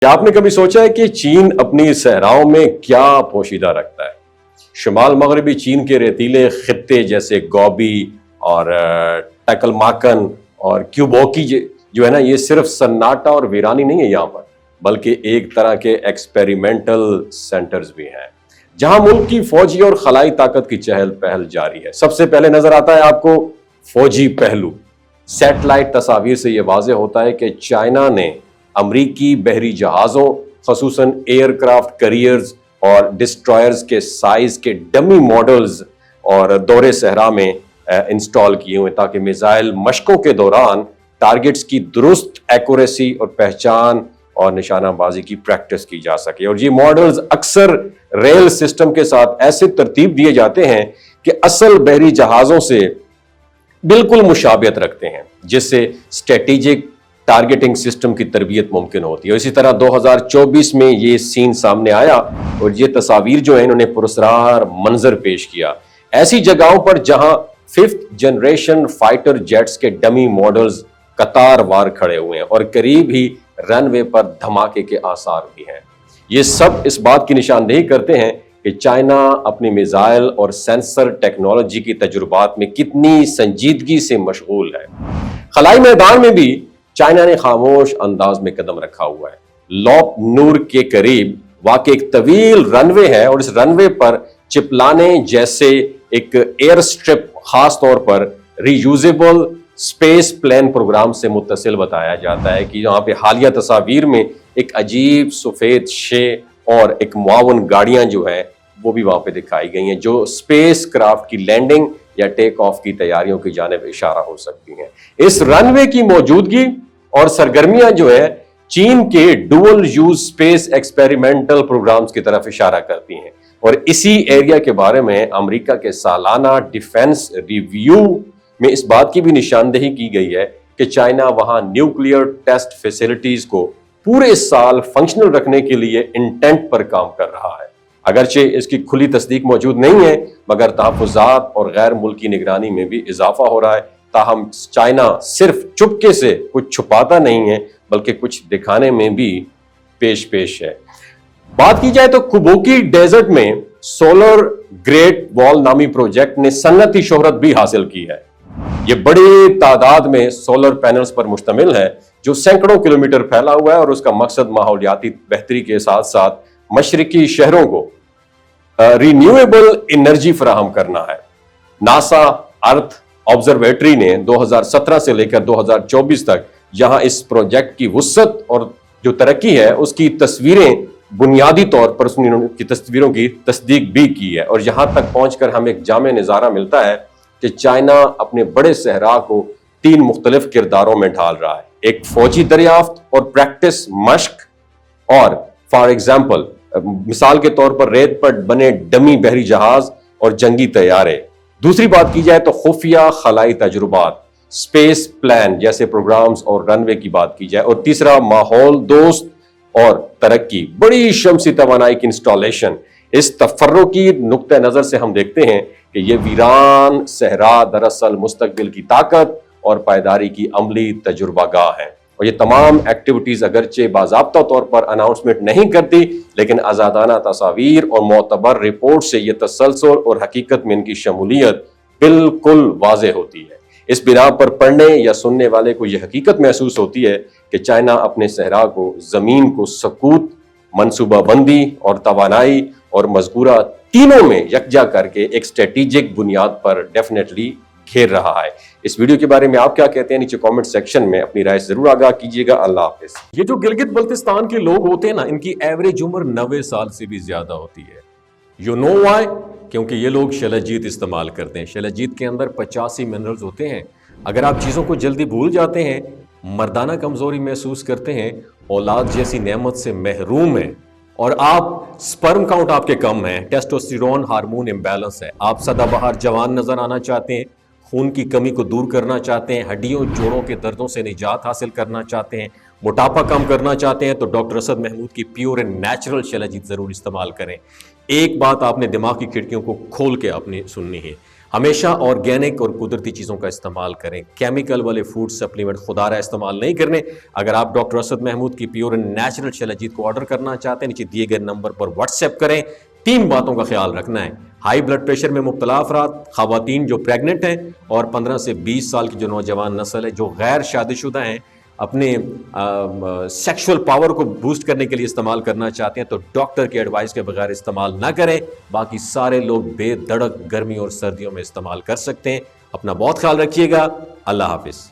کیا آپ نے کبھی سوچا ہے کہ چین اپنی صحراؤں میں کیا پوشیدہ رکھتا ہے؟ شمال مغربی چین کے ریتیلے خطے جیسے گوبی اور ٹیکلماکن اور کیوبوکی جو ہے نا، یہ صرف سناٹا اور ویرانی نہیں ہے یہاں پر، بلکہ ایک طرح کے ایکسپیریمنٹل سینٹرز بھی ہیں جہاں ملک کی فوجی اور خلائی طاقت کی چہل پہل جاری ہے۔ سب سے پہلے نظر آتا ہے آپ کو فوجی پہلو۔ سیٹلائٹ تصاویر سے یہ واضح ہوتا ہے کہ چائنا نے امریکی بحری جہازوں خصوصاً ایئر کرافٹ کیریئرز اور ڈسٹرائرز کے سائز کے ڈمی ماڈلز اور دورے صحرا میں انسٹال کیے ہوئے تاکہ میزائل مشقوں کے دوران ٹارگٹس کی درست ایکوریسی اور پہچان اور نشانہ بازی کی پریکٹس کی جا سکے۔ اور یہ ماڈلز اکثر ریل سسٹم کے ساتھ ایسے ترتیب دیے جاتے ہیں کہ اصل بحری جہازوں سے بالکل مشابہت رکھتے ہیں، جس سے اسٹریٹجک ٹارگیٹنگ سسٹم کی تربیت ممکن ہوتی ہے۔ اسی طرح 2024 میں یہ سین سامنے آیا اور یہ تصاویر جو ہیں انہوں نے پراسرار منظر پیش کیا ایسی جگہوں پر جہاں 5th جنریشن فائٹر جیٹس کے ڈمی ماڈلز قطار وار کھڑے ہوئے ہیں اور قریب ہی رن وے پر دھماکے کے آثار بھی ہیں۔ یہ سب اس بات کی نشاندہی کرتے ہیں کہ چائنا اپنی میزائل اور سینسر ٹیکنالوجی کی تجربات میں کتنی سنجیدگی سے مشغول ہے۔ خلائی میدان میں بھی چائنا نے خاموش انداز میں قدم رکھا ہوا ہے۔ لوپ نور کے قریب واقع ایک طویل رن وے ہے اور اس رن وے پر چپلانے جیسے ایک ایئر سٹرپ خاص طور پر ری یوزیبل اسپیس پلین پروگرام سے متصل بتایا جاتا ہے کہ یہاں پہ حالیہ تصاویر میں ایک عجیب سفید شے اور ایک معاون گاڑیاں جو ہیں وہ بھی وہاں پہ دکھائی گئی ہیں جو اسپیس کرافٹ کی لینڈنگ یا ٹیک آف کی تیاریوں کی جانب اشارہ ہو سکتی ہیں۔ اس رن وے کی موجودگی اور سرگرمیاں جو ہے چین کے dual use space experimental programmes کی طرف اشارہ کرتی ہیں، اور اسی ایریا کے بارے میں امریکہ کے سالانہ ڈیفنس ریویو میں اس بات کی بھی نشاندہی کی گئی ہے کہ چائنا وہاں نیوکلیئر ٹیسٹ فیسلٹیز کو پورے سال فنکشنل رکھنے کے لیے انٹینٹ پر کام کر رہا ہے۔ اگرچہ اس کی کھلی تصدیق موجود نہیں ہے، مگر تحفظات اور غیر ملکی نگرانی میں بھی اضافہ ہو رہا ہے۔ تاہم چائنا صرف چپکے سے کچھ چھپاتا نہیں ہے بلکہ کچھ دکھانے میں بھی پیش ہے۔ بات کی جائے تو کبوکی ڈیزرٹ میں سولر گریٹ وال نامی پروجیکٹ نے صنعتی شہرت بھی حاصل کی ہے۔ یہ بڑی تعداد میں سولر پینلز پر مشتمل ہے جو سینکڑوں کلومیٹر پھیلا ہوا ہے، اور اس کا مقصد ماحولیاتی بہتری کے ساتھ ساتھ مشرقی شہروں کو رینیویبل انرجی فراہم کرنا ہے۔ ناسا ارتھ آبزرویٹری نے 2017 سے لے کر 2024 تک یہاں اس پروجیکٹ کی وسعت اور جو ترقی ہے اس کی تصویریں بنیادی طور پر کی تصویروں کی تصدیق بھی کی ہے، اور یہاں تک پہنچ کر ہمیں ایک جامع نظارہ ملتا ہے کہ چائنا اپنے بڑے صحرا کو 3 مختلف کرداروں میں ڈھال رہا ہے۔ ایک فوجی دریافت اور پریکٹس مشق، اور فار ایگزامپل مثال کے طور پر ریت پر بنے ڈمی بحری جہاز اور جنگی طیارے۔ دوسری بات کی جائے تو خفیہ خلائی تجربات، اسپیس پلان جیسے پروگرامز اور رن وے کی بات کی جائے، اور تیسرا ماحول دوست اور ترقی، بڑی شمسی توانائی کی انسٹالیشن۔ اس تفرقی نقطہ نظر سے ہم دیکھتے ہیں کہ یہ ویران صحرا دراصل مستقبل کی طاقت اور پائیداری کی عملی تجربہ گاہ ہے، اور یہ تمام ایکٹیویٹیز اگرچہ باضابطہ طور پر اناؤنسمنٹ نہیں کرتی، لیکن آزادانہ تصاویر اور معتبر رپورٹ سے یہ تسلسل اور حقیقت میں ان کی شمولیت بالکل واضح ہوتی ہے۔ اس بنا پر پڑھنے یا سننے والے کو یہ حقیقت محسوس ہوتی ہے کہ چائنا اپنے صحرا کو زمین کو سکوت، منصوبہ بندی اور توانائی اور مذکورہ تینوں میں یکجا کر کے ایک اسٹریٹجک بنیاد پر ڈیفینیٹلی گھیر رہا ہے۔ اس ویڈیو کے بارے میں آپ کیا کہتے ہیں؟ نیچے کامنٹ سیکشن میں اپنی رائے ضرور آگاہ کیجیے گا۔ اللہ حافظ۔ یہ جو گلگت بلتستان کے لوگ ہوتے ہیں نا، ان کی ایوریج عمر 90 سال سے بھی زیادہ ہوتی ہے۔ You know why? کیونکہ یہ لوگ شلجیت استعمال کرتے ہیں۔ شلجیت کے اندر 85 منرلز ہوتے ہیں۔ اگر آپ چیزوں کو جلدی بھول جاتے ہیں، مردانہ کمزوری محسوس کرتے ہیں، اولاد جیسی نعمت سے محروم ہیں، اور آپ سپرم کاؤنٹ آپ کے کم ہیں، ٹیسٹوسٹیرون ہارمون امبیلنس ہے، آپ سدا بہار جوان نظر آنا چاہتے ہیں، خون کی کمی کو دور کرنا چاہتے ہیں، ہڈیوں جوڑوں کے دردوں سے نجات حاصل کرنا چاہتے ہیں، موٹاپا کم کرنا چاہتے ہیں، تو ڈاکٹر اسد محمود کی پیور اینڈ نیچرل شلجیت ضرور استعمال کریں۔ ایک بات آپ نے دماغ کی کھڑکیوں کو کھول کے آپ نے سننی ہے، ہمیشہ آرگینک اور قدرتی چیزوں کا استعمال کریں. کیمیکل والے فوڈ سپلیمنٹ خدا رہا استعمال نہیں کرنے. اگر آپ ڈاکٹر اسد محمود کی پیور اینڈ نیچرل شیلاجیت کو آرڈر کرنا چاہتے ہیں، نیچے دیے گئے نمبر پر واٹس ایپ کریں. 3 باتوں کا خیال رکھنا ہے: ہائی بلڈ پریشر میں مبتلا افراد، خواتین جو پریگننٹ ہیں، اور 15 سے 20 سال کی جو نوجوان نسل ہے جو غیر شادی شدہ ہیں، اپنے سیکشول پاور کو بوسٹ کرنے کے لیے استعمال کرنا چاہتے ہیں تو ڈاکٹر کے ایڈوائس کے بغیر استعمال نہ کریں. باقی سارے لوگ بے دھڑک گرمی اور سردیوں میں استعمال کر سکتے ہیں. اپنا بہت خیال رکھیے گا. اللہ حافظ.